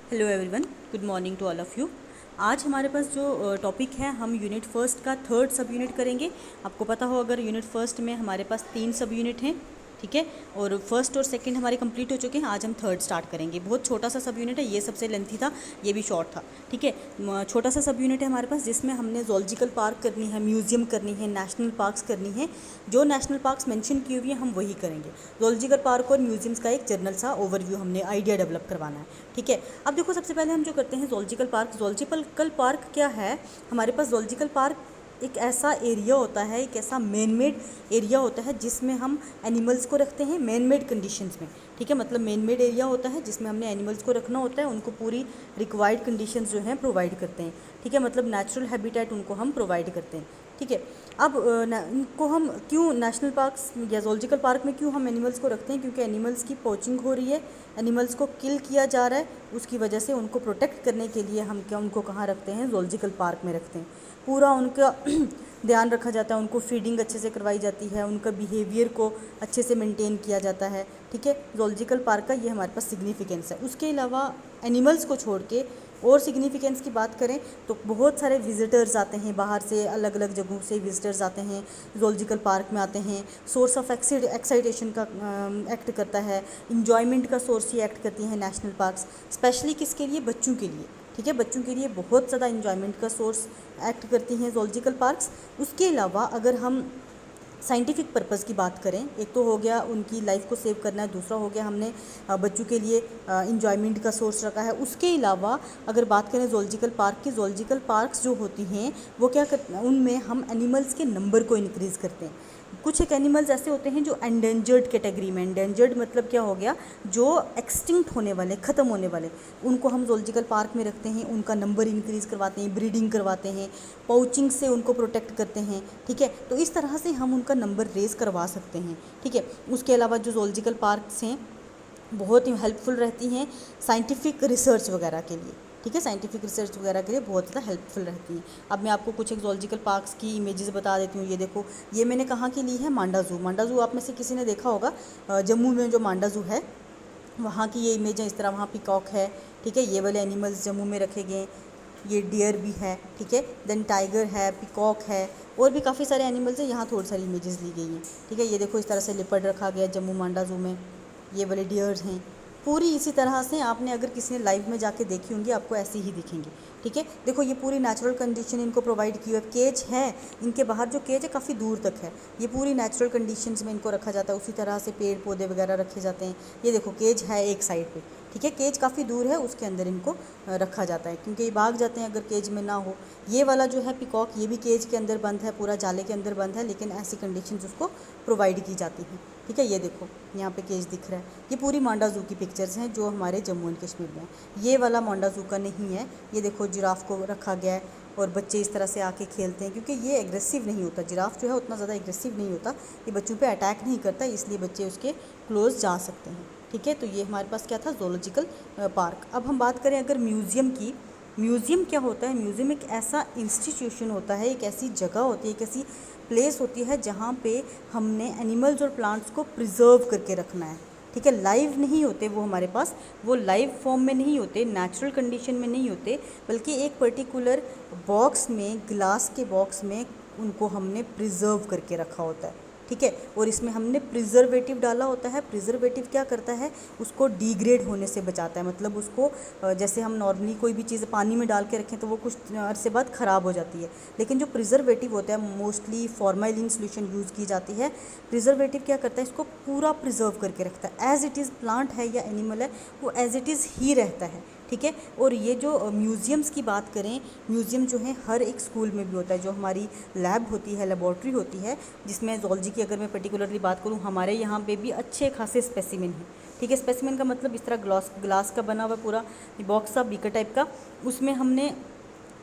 Hello everyone, good morning to all of you. आज हमारे पास जो टॉपिक है, हम यूनिट फर्स्ट का थर्ड सब यूनिट करेंगे। आपको पता हो, अगर यूनिट फर्स्ट में हमारे पास 3 सब यूनिट हैं, ठीक है, और फर्स्ट और सेकंड हमारे कंप्लीट हो चुके हैं। आज हम थर्ड स्टार्ट करेंगे। बहुत छोटा सा सब यूनिट है, ये सबसे लेंथी था, ये भी शॉर्ट था, ठीक है। छोटा सा सब यूनिट है हमारे पास, जिसमें हमने ज़ूलॉजिकल पार्क करनी है, म्यूज़ियम करनी है, नेशनल पार्क्स करनी है। जो नेशनल पार्क्स मेंशन की हुई है हम वही करेंगे। ज़ूलॉजिकल पार्क और म्यूज़ियम्स का एक जनरल सा ओवरव्यू हमने आइडिया डेवलप करवाना है, ठीक है। अब देखो, सबसे पहले हम जो करते हैं ज़ूलॉजिकल पार्क। ज़ूलॉजिकल पार्क क्या है हमारे पास? ज़ूलॉजिकल पार्क एक ऐसा एरिया होता है, एक ऐसा मैन मेड एरिया होता है जिसमें हम एनिमल्स को रखते हैं मैन मेड कंडीशंस में, ठीक है। मतलब मैन मेड एरिया होता है जिसमें हमने एनिमल्स को रखना होता है, उनको पूरी रिक्वायर्ड कंडीशंस जो हैं प्रोवाइड करते हैं, ठीक है। मतलब नेचुरल हैबिटेट उनको हम प्रोवाइड करते हैं, ठीक है। अब इनको हम क्यों नेशनल पार्क्स या ज़ूलॉजिकल पार्क में क्यों हम एनिमल्स को रखते हैं? क्योंकि एनिमल्स की पोचिंग हो रही है, एनिमल्स को किल किया जा रहा है, उसकी वजह से उनको प्रोटेक्ट करने के लिए हम उनको कहाँ रखते हैं? ज़ूलॉजिकल पार्क में रखते हैं। पूरा उनका ध्यान रखा जाता है, उनको फीडिंग अच्छे से करवाई जाती है, उनका बिहेवियर को अच्छे से मेंटेन किया जाता है, ठीक है। ज़ूलॉजिकल पार्क का ये हमारे पास सिग्निफिकेंस है। उसके अलावा एनिमल्स को छोड़ के और सिग्निफिकेंस की बात करें तो बहुत सारे विजिटर्स आते हैं बाहर से, अलग अलग जगहों से विजिटर्स आते हैं, ज़ूलॉजिकल पार्क में आते हैं। सोर्स ऑफ एक्साइटेशन का एक्ट करता है, इंजॉयमेंट का सोर्स ही एक्ट करती हैं नेशनल पार्क्स। स्पेशली किसके लिए? बच्चों के लिए, ठीक है। बच्चों के लिए बहुत ज़्यादा इंजॉयमेंट का सोर्स एक्ट करती हैं ज़ूलॉजिकल पार्क्स। उसके अलावा अगर हम साइंटिफिक पर्पज़ की बात करें, एक तो हो गया उनकी लाइफ को सेव करना है, दूसरा हो गया हमने बच्चों के लिए इंजॉयमेंट का सोर्स रखा है। उसके अलावा अगर बात करें ज़ूलॉजिकल पार्क की, ज़ूलॉजिकल पार्क्स जो होती हैं वो क्या करते हैं, उनमें हम एनिमल्स के नंबर को इंक्रीज़ करते हैं। कुछ एक एनिमल्स ऐसे होते हैं जो एंडेंजर्ड कैटेगरी में, एंडेंजर्ड मतलब क्या हो गया, जो एक्सटिंक्ट होने वाले, ख़त्म होने वाले, उनको हम ज़ूलॉजिकल पार्क में रखते हैं, उनका नंबर इंक्रीज़ करवाते हैं, ब्रीडिंग करवाते हैं, पाउचिंग से उनको प्रोटेक्ट करते हैं, ठीक है। तो इस तरह से हम उनका नंबर रेज़ करवा सकते हैं, ठीक है। उसके अलावा जो ज़ूलॉजिकल पार्क्स हैं बहुत ही हेल्पफुल रहती हैं साइंटिफिक रिसर्च वगैरह के लिए, ठीक है। साइंटिफिक रिसर्च वगैरह के लिए बहुत ज़्यादा हेल्पफुल रहती हैं। अब मैं आपको कुछ एक ज़ूलॉजिकल पार्क्स की इमेजेस बता देती हूँ। ये देखो, ये मैंने कहाँ की ली है? मांडा ज़ू। मांडा ज़ू आप में से किसी ने देखा होगा, जम्मू में जो मांडा ज़ू है वहाँ की ये इमेज है। इस तरह वहाँ पिकॉक है, ठीक है। ये वाले एनिमल्स जम्मू में रखे गए हैं। ये डियर भी है, ठीक है, देन टाइगर है, पिकॉक है, और भी काफ़ी सारे एनिमल्स हैं। यहाँ थोड़ी सारी इमेजेस ली गई हैं, ठीक है। ये देखो, इस तरह से लिपर्ड रखा गया जम्मू मांडा ज़ू में। ये वाले डियर्स हैं। पूरी इसी तरह से आपने अगर किसी ने लाइव में जाके देखी होंगी, आपको ऐसी ही दिखेंगी, ठीक है। देखो, ये पूरी नेचुरल कंडीशन इनको प्रोवाइड की हुई है। केज है इनके बाहर, जो केज है काफ़ी दूर तक है। ये पूरी नेचुरल कंडीशंस में इनको रखा जाता है। उसी तरह से पेड़ पौधे वगैरह रखे जाते हैं। ये देखो, केज है एक साइड पे, ठीक है। केज काफ़ी दूर है, उसके अंदर इनको रखा जाता है, क्योंकि ये भाग जाते हैं अगर केज में ना हो। ये वाला जो है पिकॉक, ये भी केज के अंदर बंद है, पूरा जाले के अंदर बंद है, लेकिन ऐसी कंडीशंस उसको प्रोवाइड की जाती हैं, ठीक है। ये देखो, यहाँ पे केज दिख रहा है। ये पूरी मांडा ज़ू की पिक्चर्स हैं जो हमारे जम्मू एंड कश्मीर में है। ये वाला मांडा ज़ू का नहीं है। ये देखो, जिराफ को रखा गया है और बच्चे इस तरह से आके खेलते हैं, क्योंकि ये एग्रेसिव नहीं होता। जिराफ जो है उतना ज़्यादा एग्रेसिव नहीं होता, ये बच्चों पे अटैक नहीं करता, इसलिए बच्चे उसके क्लोज जा सकते हैं, ठीक है। तो ये हमारे पास क्या था? Zoological park. अब हम बात करें अगर म्यूज़ियम की। म्यूज़ियम क्या होता है? म्यूज़ियम एक ऐसा इंस्टीट्यूशन होता है, एक ऐसी जगह होती है, एक ऐसी प्लेस होती है जहाँ पे हमने एनिमल्स और प्लांट्स को प्रिजर्व करके रखना है, ठीक है। लाइव नहीं होते वो हमारे पास, वो लाइव फॉर्म में नहीं होते, नेचुरल कंडीशन में नहीं होते, बल्कि एक पर्टिकुलर बॉक्स में, ग्लास के बॉक्स में उनको हमने प्रिजर्व करके रखा होता है, ठीक है। और इसमें हमने प्रिजर्वेटिव डाला होता है। प्रिजर्वेटिव क्या करता है? उसको डिग्रेड होने से बचाता है। मतलब उसको जैसे हम नॉर्मली कोई भी चीज़ पानी में डाल के रखें तो वो कुछ अरसे बाद ख़राब हो जाती है, लेकिन जो प्रिजर्वेटिव होता है, मोस्टली फॉर्मेलिन सॉल्यूशन यूज़ की जाती है। प्रिजर्वेटिव क्या करता है? इसको पूरा प्रिजर्व करके रखता है। एज़ इट इज़, प्लांट है या एनिमल है, वो एज़ इट इज़ ही रहता है, ठीक है। और ये जो म्यूज़ियम्स की बात करें, म्यूज़ियम जो है हर एक स्कूल में भी होता है। जो हमारी लैब होती है, लेबॉर्ट्री होती है, जिसमें ज़ूलॉजी की अगर मैं पर्टिकुलरली बात करूँ, हमारे यहाँ पे भी अच्छे खासे स्पेसिमेन हैं, ठीक है। स्पेसिमेन का मतलब इस तरह ग्लास का बना हुआ पूरा बॉक्स सा, बीकर टाइप का, उसमें हमने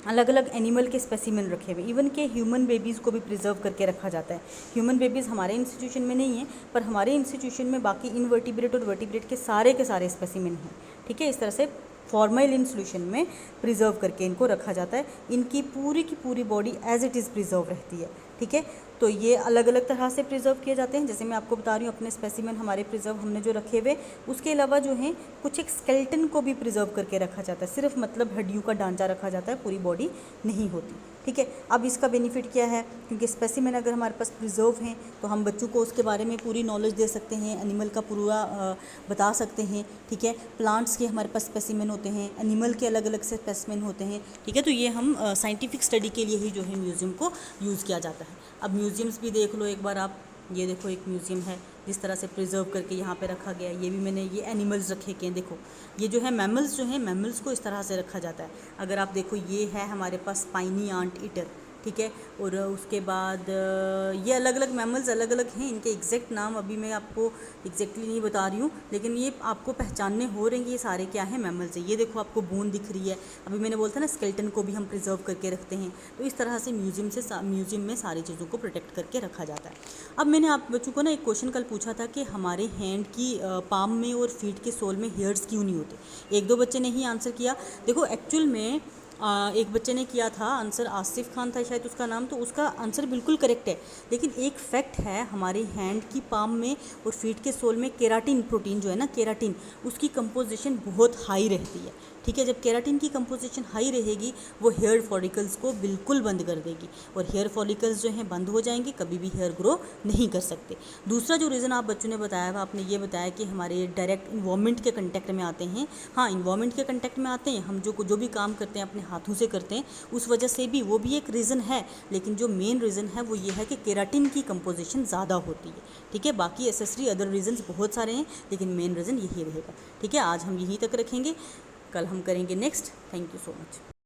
अलग अलग एनिमल के स्पेसिमेन रखे हुए। इवन के ह्यूमन बेबीज़ को भी प्रिजर्व करके रखा जाता है। ह्यूमन बेबीज़ हमारे इंस्टीट्यूशन में नहीं है, पर हमारे इंस्टीट्यूशन में बाकी इनवर्टिब्रेट और वर्टिब्रेट के सारे स्पेसिमेन हैं, ठीक है। इस तरह से फॉर्मेलिन सॉल्यूशन में प्रिजर्व करके इनको रखा जाता है। इनकी पूरी की पूरी body as it is preserve रहती है, ठीक है। तो ये अलग अलग तरह से प्रिजर्व किए जाते हैं, जैसे मैं आपको बता रही हूँ अपने स्पेसिमेन हमारे प्रिजर्व हमने जो रखे हुए। उसके अलावा जो है कुछ एक स्केलेटन को भी प्रिजर्व करके रखा जाता है, सिर्फ मतलब हड्डियों का ढांचा रखा जाता है, पूरी बॉडी नहीं होती, ठीक है। अब इसका बेनिफिट क्या है, क्योंकि स्पेसिमेन अगर हमारे पास प्रिजर्व हैं तो हम बच्चों को उसके बारे में पूरी नॉलेज दे सकते हैं, एनिमल का पूरा बता सकते हैं, ठीक है। प्लांट्स के हमारे पास स्पेसिमेन होते हैं, एनिमल के अलग अलग से स्पेसिमेन होते हैं, ठीक है। तो ये हम साइंटिफिक स्टडी के लिए ही जो है म्यूज़ियम को यूज़ किया जाता है। अब म्यूज़ियम्स भी देख लो एक बार आप, ये देखो एक म्यूज़ियम है जिस तरह से प्रिजर्व करके यहाँ पे रखा गया है। ये भी मैंने ये एनिमल्स रखे के हैं, देखो ये जो है मैमल्स जो हैं, मैमल्स को इस तरह से रखा जाता है। अगर आप देखो ये है हमारे पास स्पाइनी आंट ईटर, ठीक है। और उसके बाद ये अलग अलग मैमल्स अलग अलग हैं, इनके एग्जैक्ट नाम अभी मैं आपको एग्जैक्टली नहीं बता रही हूँ, लेकिन ये आपको पहचानने हो रहे हैं ये सारे क्या हैं, मैमल्स हैं। ये देखो आपको बोन दिख रही है, अभी मैंने बोलता ना स्केलेटन को भी हम प्रिजर्व करके रखते हैं। तो इस तरह से म्यूज़ियम में सारी चीज़ों को प्रोटेक्ट करके रखा जाता है। अब मैंने आप बच्चों को ना एक क्वेश्चन कल पूछा था कि हमारे हैंड की पाम में और फीट के सोल में हेयर्स क्यों नहीं होते। एक दो बच्चे ने ही आंसर किया। देखो एक्चुअल में एक बच्चे ने किया था आंसर, आसिफ खान था शायद उसका नाम, तो उसका आंसर बिल्कुल करेक्ट है। लेकिन एक फैक्ट है, हमारे हैंड की पाम में और फीट के सोल में केराटिन प्रोटीन जो है ना, केराटिन, उसकी कंपोजिशन बहुत हाई रहती है, ठीक है। जब केराटिन की कंपोजिशन हाई रहेगी वो हेयर फॉलिकल्स को बिल्कुल बंद कर देगी, और हेयर फॉलिकल्स जो हैं बंद हो जाएंगे, कभी भी हेयर ग्रो नहीं कर सकते। दूसरा जो रीज़न आप बच्चों ने बताया था, आपने ये बताया कि हमारे डायरेक्ट इन्वायरमेंट के कंटेक्ट में आते हैं। हाँ, इन्वायरमेंट के कंटेक्ट में आते हैं, हम जो भी काम करते हैं अपने हाथों से करते हैं, उस वजह से भी वो भी एक रीज़न है। लेकिन जो मेन रीज़न है वो ये है कि केराटिन की कंपोजिशन ज़्यादा होती है, ठीक है। बाकी एसेसरी अदर रीजंस बहुत सारे हैं, लेकिन मेन रीज़न यही रहेगा, ठीक है। आज हम यहीं तक रखेंगे, कल हम करेंगे next. Thank you so much.